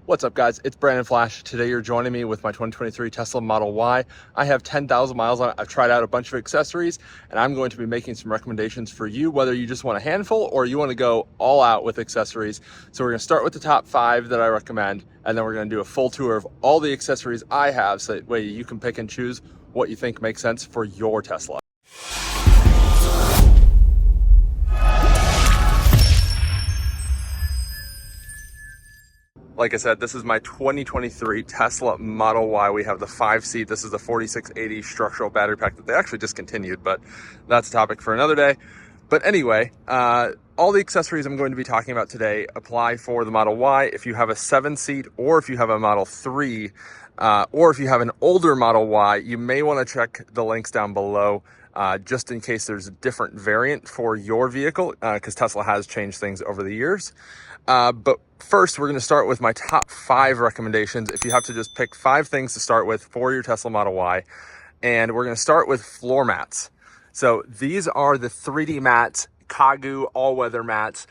What's up, guys? It's Brandon Flash. Today you're joining me with my 2023 Tesla Model Y. I have 10,000 miles on it. I've tried out a bunch of accessories, and I'm going to be making some recommendations for you, whether you just want a handful or you want to go all out with accessories. So we're going to start with the top 5 that I recommend, and then we're going to do a full tour of all the accessories I have, so that way you can pick and choose what you think makes sense for your Tesla. Like I said, this is my 2023 Tesla Model Y. We have the 5-seat. This is the 4680 structural battery pack that they actually discontinued, but that's a topic for another day. But anyway, all the accessories I'm going to be talking about today apply for the Model Y. If you have a 7-seat or if you have a Model 3, or if you have an older Model Y, you may want to check the links down below just in case there's a different variant for your vehicle, because Tesla has changed things over the years. But first, we're going to start with my top 5 recommendations. If you have to just pick 5 things to start with for your Tesla Model Y, and we're going to start with floor mats. So these are the 3D mats, Kagu all-weather mats.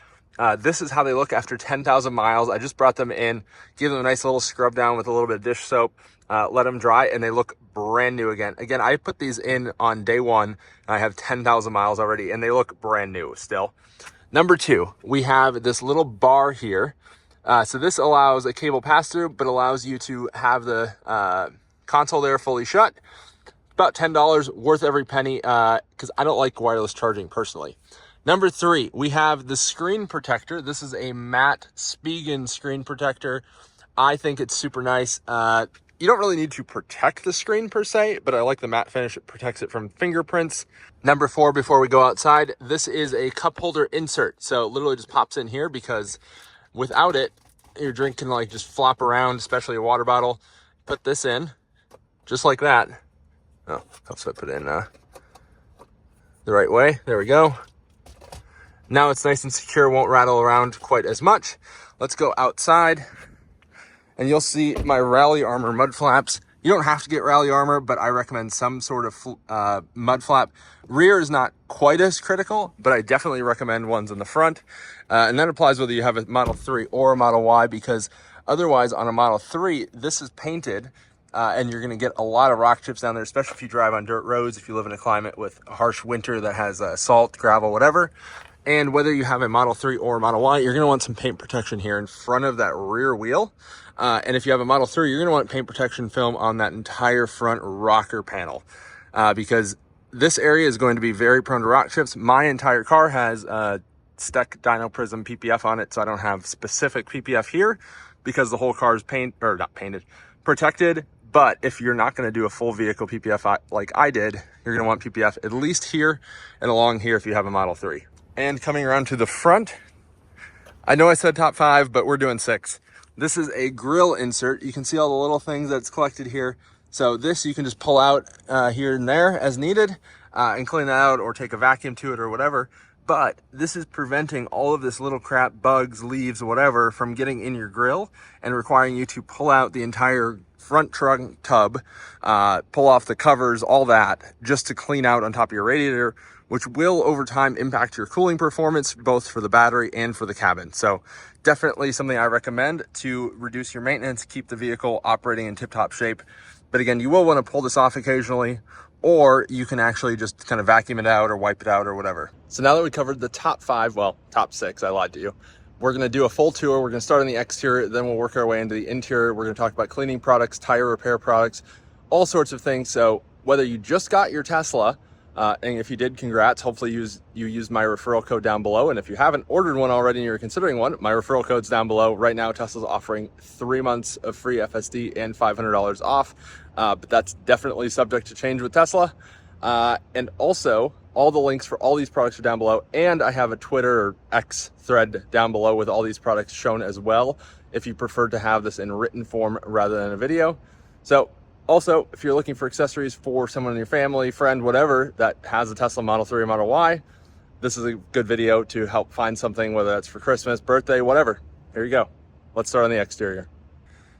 This is how they look after 10,000 miles. I just brought them in, give them a nice little scrub down with a little bit of dish soap, let them dry, and they look brand new again. Again, I put these in on day 1, and I have 10,000 miles already, and they look brand new still. Number 2, we have this little bar here. So this allows a cable pass-through, but allows you to have the console there fully shut. About $10, worth every penny, because I don't like wireless charging personally. Number 3, we have the screen protector. This is a matte Spigen screen protector. I think it's super nice. You don't really need to protect the screen per se, but I like the matte finish. It protects it from fingerprints. Number 4, before we go outside, this is a cup holder insert. So it literally just pops in here, because without it, your drink can like just flop around, especially a water bottle. Put this in, just like that. Oh, so I put it in the right way. There we go. Now it's nice and secure, won't rattle around quite as much. Let's go outside, and you'll see my Rally Armor mud flaps. You don't have to get Rally Armor, but I recommend some sort of mud flap. Rear is not quite as critical, but I definitely recommend ones in the front. And that applies whether you have a Model 3 or a Model Y, because otherwise on a Model 3, this is painted, and you're going to get a lot of rock chips down there, especially if you drive on dirt roads, if you live in a climate with a harsh winter that has salt, gravel, whatever. And whether you have a Model 3 or a Model Y, you're going to want some paint protection here in front of that rear wheel. And if you have a Model 3, you're going to want paint protection film on that entire front rocker panel, because this area is going to be very prone to rock chips. My entire car has Steck Dyno Prism PPF on it, so I don't have specific PPF here because the whole car is protected. But if you're not going to do a full vehicle PPF like I did, you're going to want PPF at least here and along here if you have a Model 3. And coming around to the front, I know I said top 5, but we're doing 6. This is a grill insert. You can see all the little things that's collected here. So this you can just pull out here and there as needed and clean that out, or take a vacuum to it or whatever. But this is preventing all of this little crap, bugs, leaves, whatever, from getting in your grill and requiring you to pull out the entire front trunk tub, pull off the covers, all that, just to clean out on top of your radiator, which will over time impact your cooling performance, both for the battery and for the cabin. So definitely something I recommend to reduce your maintenance, keep the vehicle operating in tip-top shape. But again, you will want to pull this off occasionally, or you can actually just kind of vacuum it out or wipe it out or whatever. So now that we covered the top 5, well, top 6, I lied to you. We're going to do a full tour. We're going to start on the exterior, then we'll work our way into the interior. We're going to talk about cleaning products, tire repair products, all sorts of things. So whether you just got your Tesla, and if you did, congrats. Hopefully you used my referral code down below. And if you haven't ordered one already and you're considering one, my referral code's down below. Right now, Tesla's offering 3 months of free FSD and $500 off. But that's definitely subject to change with Tesla. And also, all the links for all these products are down below. And I have a Twitter or X thread down below with all these products shown as well, if you prefer to have this in written form rather than a video. So also, if you're looking for accessories for someone in your family, friend, whatever, that has a Tesla Model 3 or Model Y, this is a good video to help find something, whether that's for Christmas, birthday, whatever. Here you go. Let's start on the exterior.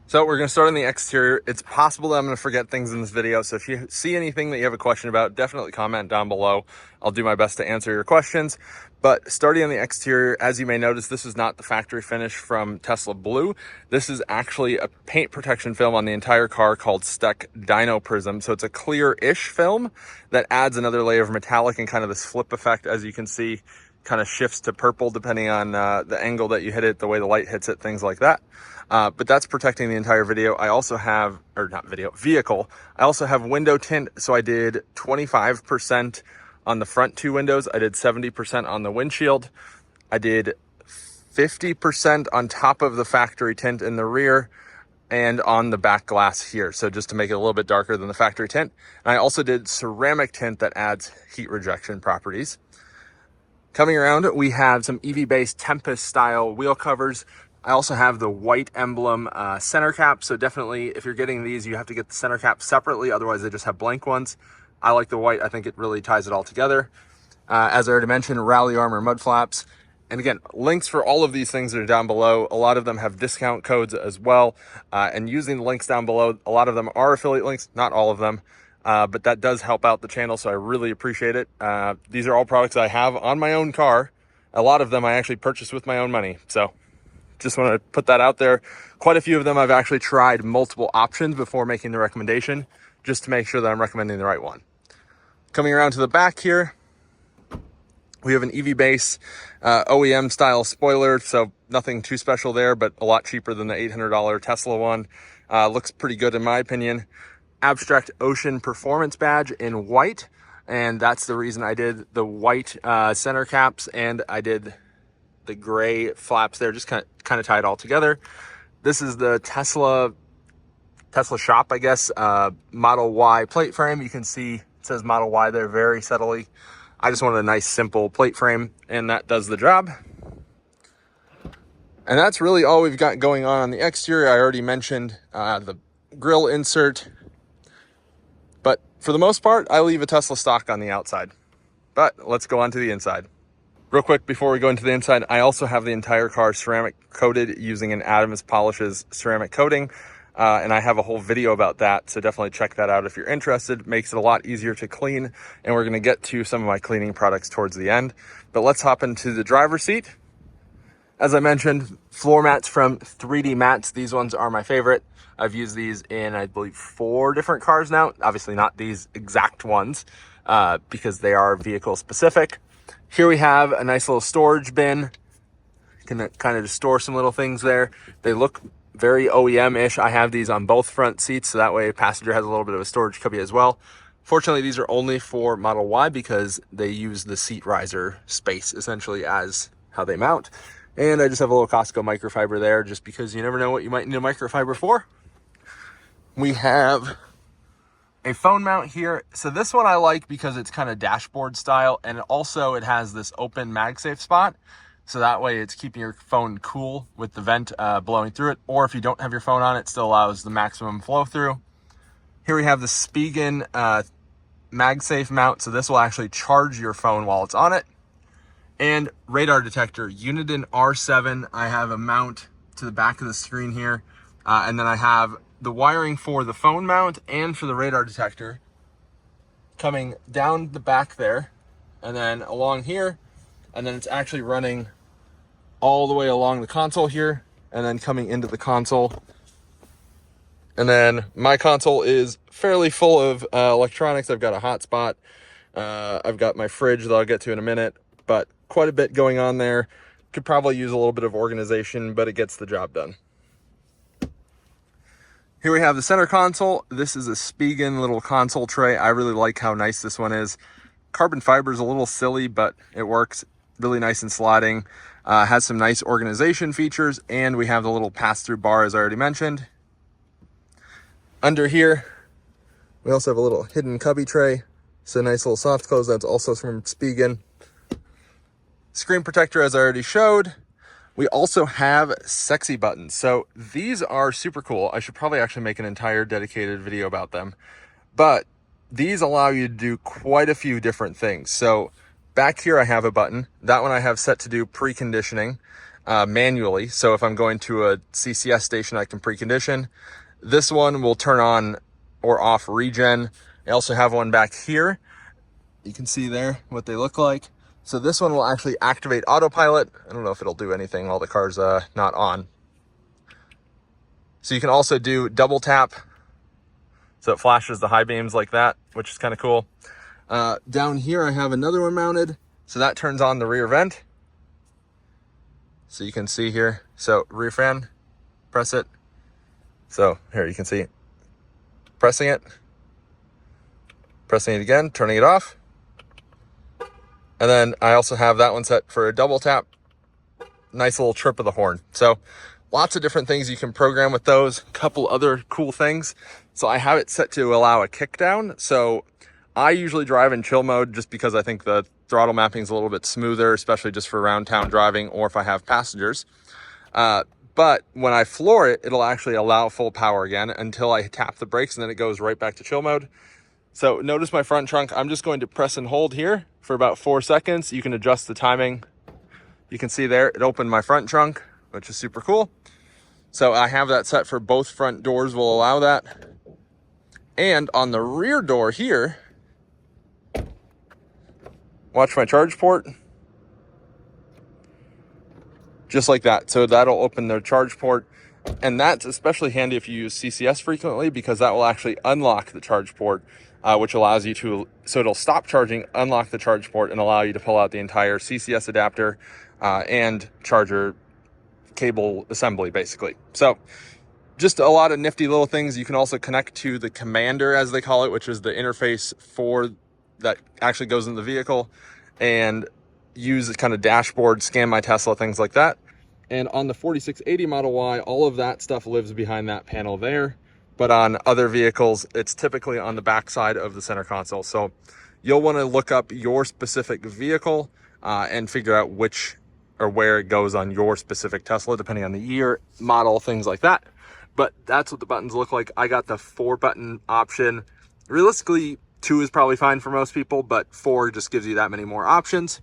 So we're going to start on the exterior. It's possible that I'm going to forget things in this video. So if you see anything that you have a question about, definitely comment down below. I'll do my best to answer your questions. But starting on the exterior, as you may notice, this is not the factory finish from Tesla Blue. This is actually a paint protection film on the entire car called Suntek Dyno Prism. So it's a clear-ish film that adds another layer of metallic and kind of this flip effect, as you can see, kind of shifts to purple depending on the angle that you hit it, the way the light hits it, things like that. But that's protecting the entire video. I also have, or not video, vehicle. I also have window tint. So I did 25% on the front two windows. I did 70% on the windshield. I did 50% on top of the factory tint in the rear and on the back glass here. So just to make it a little bit darker than the factory tint. And I also did ceramic tint that adds heat rejection properties. Coming around, we have some EV-based Tempest style wheel covers. I also have the white emblem center cap. So definitely if you're getting these, you have to get the center cap separately. Otherwise they just have blank ones. I like the white. I think it really ties it all together. As I already mentioned, Rally Armor mud flaps. And again, links for all of these things are down below. A lot of them have discount codes as well. And using the links down below, a lot of them are affiliate links, not all of them. But that does help out the channel, so I really appreciate it. These are all products I have on my own car. A lot of them I actually purchased with my own money. So just want to put that out there. Quite a few of them I've actually tried multiple options before making the recommendation, just to make sure that I'm recommending the right one. Coming around to the back here, we have an EV base OEM style spoiler. So nothing too special there, but a lot cheaper than the $800 Tesla one. Looks pretty good in my opinion. Abstract Ocean Performance badge in white, and that's the reason I did the white center caps and I did the gray flaps there, just kind of tie it all together. This is the Tesla shop, I guess, Model Y plate frame. You can see it says Model Y there very subtly. I just wanted a nice simple plate frame, and that does the job. And that's really all we've got going on the exterior. I already mentioned the grill insert. But for the most part, I leave a Tesla stock on the outside. But let's go on to the inside. Real quick, before we go into the inside, I also have the entire car ceramic coated using an Adams Polishes ceramic coating. And I have a whole video about that, so definitely check that out if you're interested. It makes it a lot easier to clean, and we're gonna get to some of my cleaning products towards the end. But let's hop into the driver's seat. As I mentioned, floor mats from 3D Mats. These ones are my favorite. I've used these in, I believe, 4 different cars now. Obviously not these exact ones because they are vehicle specific. Here we have a nice little storage bin. You can kind of just store some little things there. They look very OEM-ish. I have these on both front seats, so that way a passenger has a little bit of a storage cubby as well. Fortunately, these are only for Model Y because they use the seat riser space essentially as how they mount. And I just have a little Costco microfiber there just because you never know what you might need a microfiber for. We have a phone mount here. So this one I like because it's kind of dashboard style, and also it has this open MagSafe spot. So that way it's keeping your phone cool with the vent blowing through it. Or if you don't have your phone on, it still allows the maximum flow through. Here we have the Spigen MagSafe mount. So this will actually charge your phone while it's on it. And radar detector, Uniden R7. I have a mount to the back of the screen here. And then I have the wiring for the phone mount and for the radar detector coming down the back there and then along here. And then it's actually running all the way along the console here and then coming into the console. And then my console is fairly full of electronics. I've got a hotspot. I've got my fridge that I'll get to in a minute, but quite a bit going on there. Could probably use a little bit of organization, but it gets the job done. Here we have the center console. This is a Spigen little console tray. I really like how nice this one is. Carbon fiber is a little silly, but it works. Really nice and sliding. Has some nice organization features, and we have the little pass-through bar, as I already mentioned. Under here, we also have a little hidden cubby tray. It's a nice little soft close. That's also from Spigen. Screen protector, as I already showed. We also have sexy buttons. So these are super cool. I should probably actually make an entire dedicated video about them. But these allow you to do quite a few different things. So back here I have a button. That one I have set to do preconditioning. manually. So if I'm going to a CCS station, I can precondition. This one will turn on or off regen. I also have one back here. You can see there what they look like. So this one will actually activate autopilot. I don't know if it'll do anything while the car's not on. So you can also do double tap. So it flashes the high beams like that, which is kind of cool. Down here, I have another one mounted. So that turns on the rear vent. So you can see here. So rear fan, press it. So here you can see pressing it again, turning it off. And then I also have that one set for a double tap. Nice little trip of the horn. So lots of different things you can program with those. A couple other cool things. So I have it set to allow a kick down. So I usually drive in chill mode just because I think the throttle mapping is a little bit smoother, especially just for around town driving or if I have passengers. But when I floor it, it'll actually allow full power again until I tap the brakes, and then it goes right back to chill mode. So notice my front trunk, I'm just going to press and hold here for about 4 seconds. You can adjust the timing. You can see there, it opened my front trunk, which is super cool. So I have that set for both front doors will allow that. And on the rear door here, watch my charge port. Just like that. So that'll open the charge port. And that's especially handy if you use CCS frequently, because that will actually unlock the charge port, which allows you to, so it'll stop charging, unlock the charge port, and allow you to pull out the entire CCS adapter and charger cable assembly, basically. So just a lot of nifty little things. You can also connect to the commander, as they call it, which is the interface for that actually goes in the vehicle, and use kind of dashboard, scan my Tesla, things like that. And on the 4680 Model Y, all of that stuff lives behind that panel there. But on other vehicles, it's typically on the back side of the center console. So you'll want to look up your specific vehicle and figure out which or where it goes on your specific Tesla, depending on the year, model, things like that. But that's what the buttons look like. I got the 4-button option. Realistically, 2 is probably fine for most people, but 4 just gives you that many more options.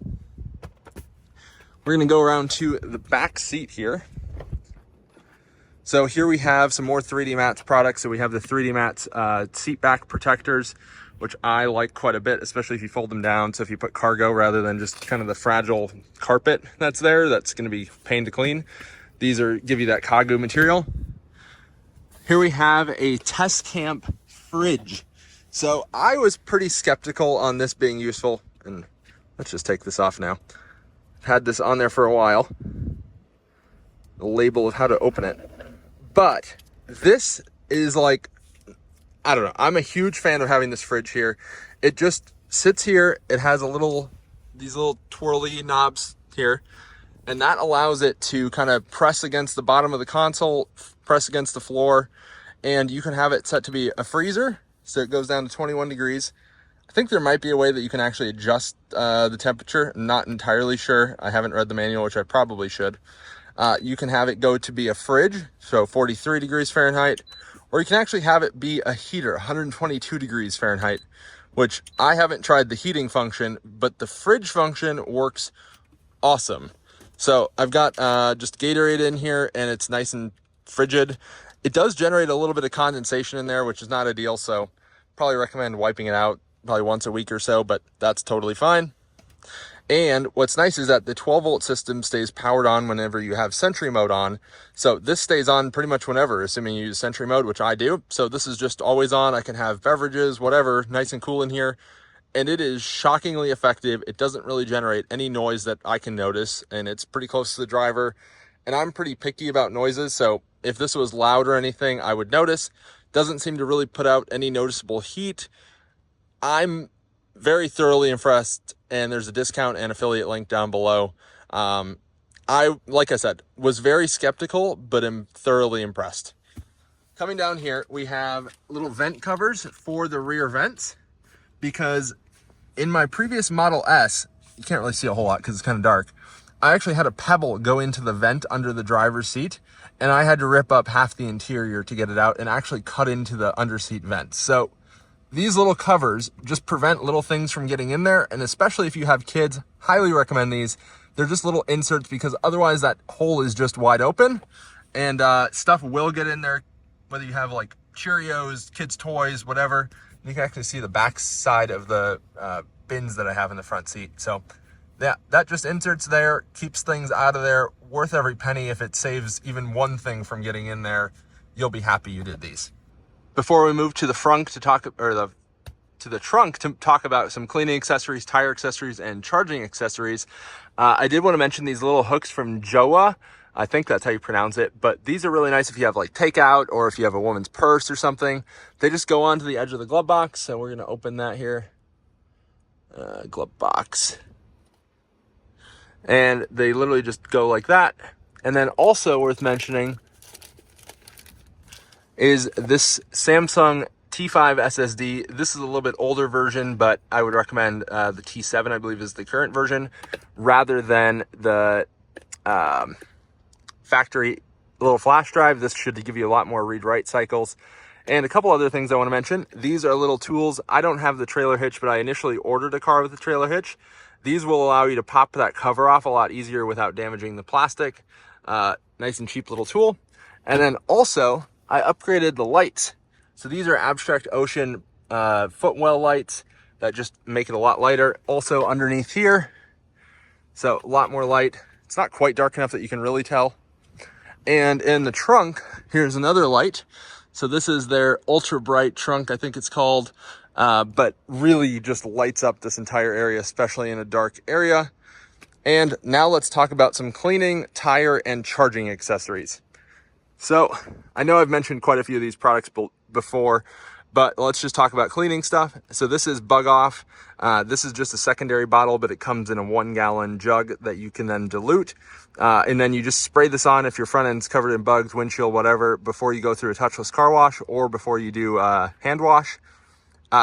We're going to go around to the back seat here. So here we have some more 3D Mats products. So we have the 3D Mats seat back protectors, which I like quite a bit, especially if you fold them down. So if you put cargo rather than just kind of the fragile carpet that's there, that's going to be pain to clean. These give you that Kagu material. Here we have a test camp fridge. So I was pretty skeptical on this being useful, and let's just take this off now. Had this on there for a while, the label of how to open it. But this is like, I don't know, I'm a huge fan of having this fridge here. It just sits here. It has these little twirly knobs here, and that allows it to kind of press against the bottom of the console, press against the floor, and you can have it set to be a freezer. So it goes down to 21 degrees. I think there might be a way that you can actually adjust the temperature. I'm not entirely sure. I haven't read the manual, which I probably should. You can have it go to be a fridge, so 43 degrees Fahrenheit, or you can actually have it be a heater, 122 degrees Fahrenheit, which I haven't tried the heating function, but the fridge function works awesome. So I've got just Gatorade in here, and it's nice and frigid. It does generate a little bit of condensation in there, which is not ideal, so probably recommend wiping it out probably once a week or so, but that's totally fine. And what's nice is that the 12-volt system stays powered on whenever you have Sentry mode on. So this stays on pretty much whenever, assuming you use Sentry mode, which I do. So this is just always on. I can have beverages, whatever, nice and cool in here. And it is shockingly effective. It doesn't really generate any noise that I can notice, and it's pretty close to the driver. And I'm pretty picky about noises, so if this was loud or anything, I would notice. Doesn't seem to really put out any noticeable heat. I'm very thoroughly impressed, and there's a discount and affiliate link down below. Like I said, was very skeptical, but am thoroughly impressed. Coming down here, we have little vent covers for the rear vents, because in my previous Model S, you can't really see a whole lot because it's kind of dark. I actually had a pebble go into the vent under the driver's seat, and I had to rip up half the interior to get it out and actually cut into the underseat vent. So these little covers just prevent little things from getting in there, and especially if you have kids, highly recommend these, They're just little inserts because otherwise that hole is just wide open, and stuff will get in there, whether you have like Cheerios, kids' toys, whatever. You can actually see the back side of the bins that I have in the front seat. So yeah, that just inserts there, keeps things out of there, worth every penny. If it saves even one thing from getting in there, you'll be happy you did these. Before we move to the front to talk, or to the trunk to talk about some cleaning accessories, tire accessories, and charging accessories, I did want to mention these little hooks from Joa. I think that's how you pronounce it, but these are really nice if you have like takeout or if you have a woman's purse or something. They just go onto the edge of the glove box. So we're going to open that here. Glove box. And they literally just go like that. And then also worth mentioning is this Samsung T5 SSD. This is a little bit older version, but I would recommend the T7, I believe is the current version, rather than the factory little flash drive. This should give you a lot more read-write cycles. And a couple other things I want to mention. These are little tools. I don't have the trailer hitch, but I initially ordered a car with a trailer hitch. These will allow you to pop that cover off a lot easier without damaging the plastic. Nice and cheap little tool. And then also, I upgraded the lights. So these are Abstract Ocean footwell lights that just make it a lot lighter. Also underneath here, so a lot more light. It's not quite dark enough that you can really tell. And in the trunk, here's another light. So this is their ultra bright trunk, I think it's called, but really just lights up this entire area, especially in a dark area. And now let's talk about some cleaning, tire, and charging accessories. So I know I've mentioned quite a few of these products before, but let's just talk about cleaning stuff. So this is Bug Off. This is just a secondary bottle, but it comes in a 1-gallon jug that you can then dilute. And then you just spray this on if your front end's covered in bugs, windshield, whatever, before you go through a touchless car wash or before you do hand wash.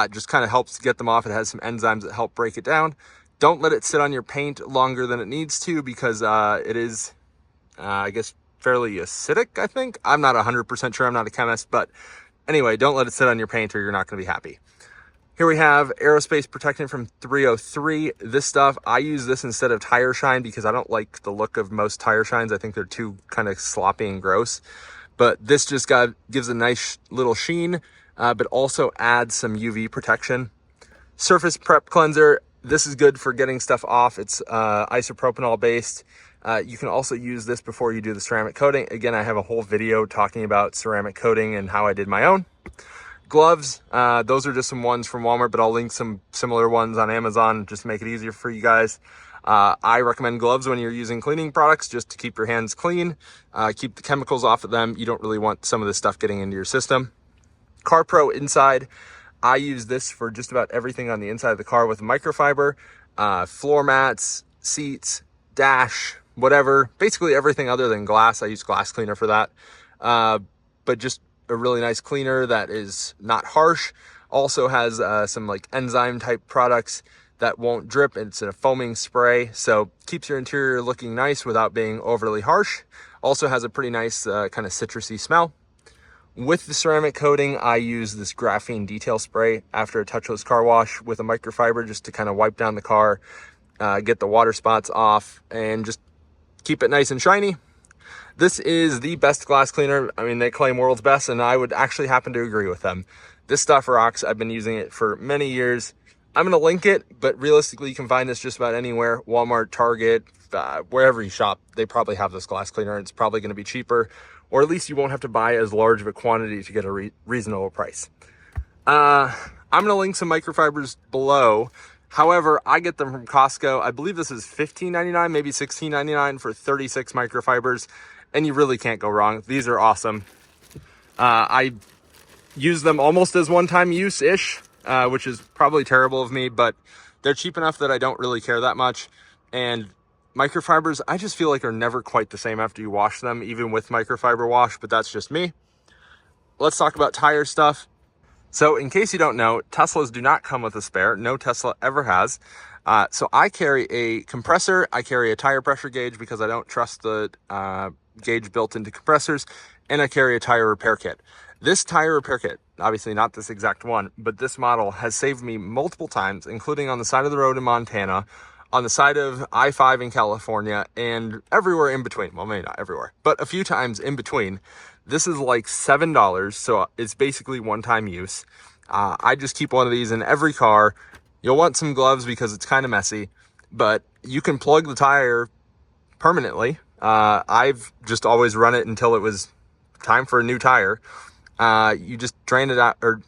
Just kind of helps get them off. It has some enzymes that help break it down. Don't let it sit on your paint longer than it needs to, because it is, I guess, fairly acidic, I think. I'm not 100% sure. I'm not a chemist, but anyway, don't let it sit on your paint or you're not going to be happy. Here we have Aerospace Protectant from 303. This stuff, I use this instead of Tire Shine because I don't like the look of most Tire Shines. I think they're too kind of sloppy and gross. But this just gives a nice little sheen, but also adds some UV protection. Surface Prep Cleanser. This is good for getting stuff off. It's isopropanol based. You can also use this before you do the ceramic coating. Again, I have a whole video talking about ceramic coating and how I did my own. Gloves, those are just some ones from Walmart, but I'll link some similar ones on Amazon just to make it easier for you guys. I recommend gloves when you're using cleaning products, just to keep your hands clean, keep the chemicals off of them. You don't really want some of this stuff getting into your system. CarPro Inside, I use this for just about everything on the inside of the car with microfiber, floor mats, seats, dash, whatever, basically everything other than glass. I use glass cleaner for that, but just a really nice cleaner that is not harsh. Also has some like enzyme type products that won't drip. It's in a foaming spray, so keeps your interior looking nice without being overly harsh. Also has a pretty nice kind of citrusy smell. With the ceramic coating, I use this graphene detail spray after a touchless car wash with a microfiber, just to kind of wipe down the car, get the water spots off, and just keep it nice and shiny. This is the best glass cleaner. I mean, they claim world's best, and I would actually happen to agree with them. This stuff rocks. I've been using it for many years. I'm going to link it, but realistically, you can find this just about anywhere. Walmart, Target, wherever you shop, they probably have this glass cleaner. It's probably going to be cheaper, or at least you won't have to buy as large of a quantity to get a reasonable price. I'm going to link some microfibers below. However, I get them from Costco. I believe this is $15.99, maybe $16.99 for 36 microfibers, and you really can't go wrong. These are awesome. I use them almost as one-time use-ish, which is probably terrible of me, but they're cheap enough that I don't really care that much. And microfibers, I just feel like are never quite the same after you wash them, even with microfiber wash, but that's just me. Let's talk about tire stuff. So in case you don't know, Teslas do not come with a spare. No Tesla ever has. So I carry a compressor. I carry a tire pressure gauge because I don't trust the gauge built into compressors. And I carry a tire repair kit. This tire repair kit, obviously not this exact one, but this model has saved me multiple times, including on the side of the road in Montana, on the side of I-5 in California and everywhere in between. Well, maybe not everywhere, but a few times in between. This is like $7, so it's basically one-time use. I just keep one of these in every car. You'll want some gloves because it's kind of messy, but you can plug the tire permanently. I've just always run it until it was time for a new tire. You just drain it out, or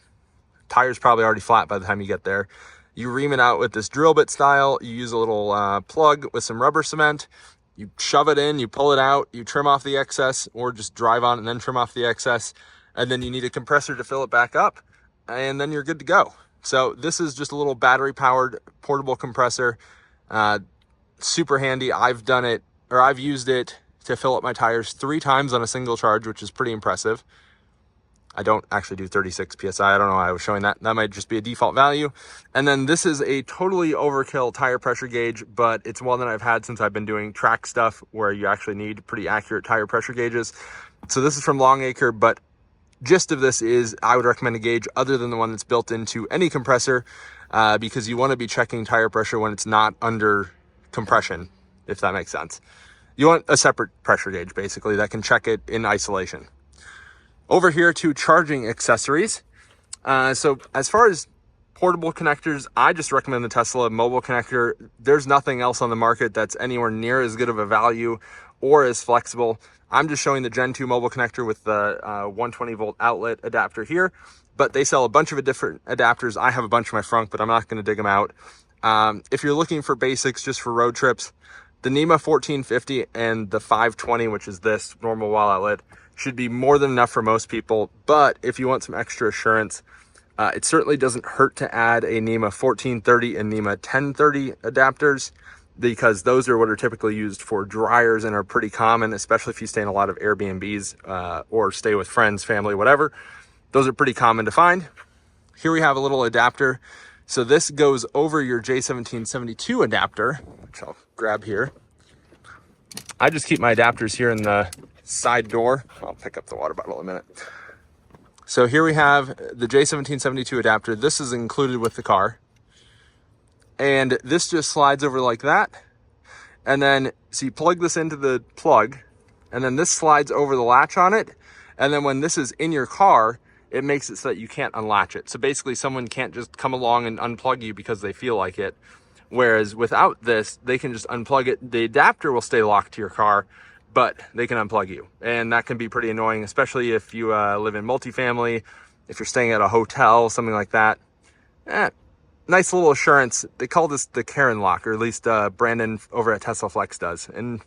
tire's probably already flat by the time you get there. You ream it out with this drill bit style. You use a little plug with some rubber cement. You shove it in, you pull it out, you trim off the excess, or just drive on it and then trim off the excess. And then you need a compressor to fill it back up, and then you're good to go. So this is just a little battery powered portable compressor. Super handy. I've done it, or I've used it to fill up my tires 3 times on a single charge, which is pretty impressive. I don't actually do 36 PSI. I don't know why I was showing that. That might just be a default value. And then this is a totally overkill tire pressure gauge, but it's one that I've had since I've been doing track stuff where you actually need pretty accurate tire pressure gauges. So this is from Longacre, but gist of this is I would recommend a gauge other than the one that's built into any compressor, because you want to be checking tire pressure when it's not under compression, if that makes sense. You want a separate pressure gauge, basically, that can check it in isolation. Over here to charging accessories. So as far as portable connectors, I just recommend the Tesla mobile connector. There's nothing else on the market that's anywhere near as good of a value or as flexible. I'm just showing the Gen 2 mobile connector with the 120 volt outlet adapter here, but they sell a bunch of different adapters. I have a bunch in my frunk, but I'm not going to dig them out. If you're looking for basics just for road trips, the NEMA 1450 and the 520, which is this normal wall outlet, should be more than enough for most people. But if you want some extra assurance, it certainly doesn't hurt to add a NEMA 1430 and NEMA 1030 adapters, because those are what are typically used for dryers and are pretty common, especially if you stay in a lot of Airbnbs or stay with friends, family, whatever. Those are pretty common to find. Here we have a little adapter. So this goes over your J1772 adapter, which I'll grab here. I just keep my adapters here in the side door. I'll pick up the water bottle in a minute. So here we have the J1772 adapter. This is included with the car. And this just slides over like that. And then, so you plug this into the plug, and then this slides over the latch on it. And then when this is in your car, it makes it so that you can't unlatch it. So basically someone can't just come along and unplug you because they feel like it. Whereas without this, they can just unplug it. The adapter will stay locked to your car, but they can unplug you. And that can be pretty annoying, especially if you live in multifamily, if you're staying at a hotel, something like that. Nice little assurance. They call this the Karen lock, or at least Brandon over at Tesla Flex does. And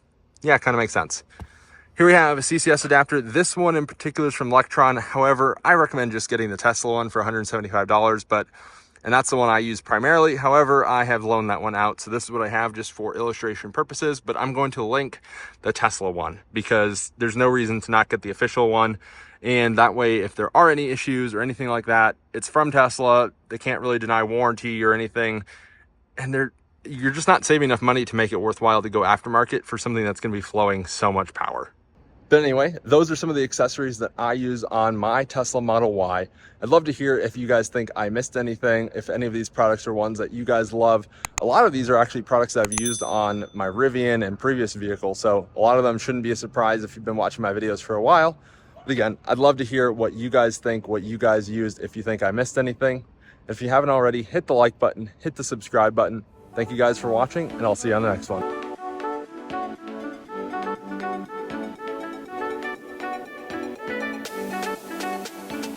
yeah, kind of makes sense. Here we have a CCS adapter. This one in particular is from Electron. However, I recommend just getting the Tesla one for $175, and that's the one I use primarily. However, I have loaned that one out. So this is what I have just for illustration purposes, but I'm going to link the Tesla one because there's no reason to not get the official one. And that way, if there are any issues or anything like that, it's from Tesla. They can't really deny warranty or anything. And you're just not saving enough money to make it worthwhile to go aftermarket for something that's going to be flowing so much power. But anyway, those are some of the accessories that I use on my Tesla Model Y. I'd love to hear if you guys think I missed anything, if any of these products are ones that you guys love. A lot of these are actually products that I've used on my Rivian and previous vehicles, so a lot of them shouldn't be a surprise if you've been watching my videos for a while. But again, I'd love to hear what you guys think, what you guys used, if you think I missed anything. If you haven't already, hit the like button, hit the subscribe button. Thank you guys for watching, and I'll see you on the next one.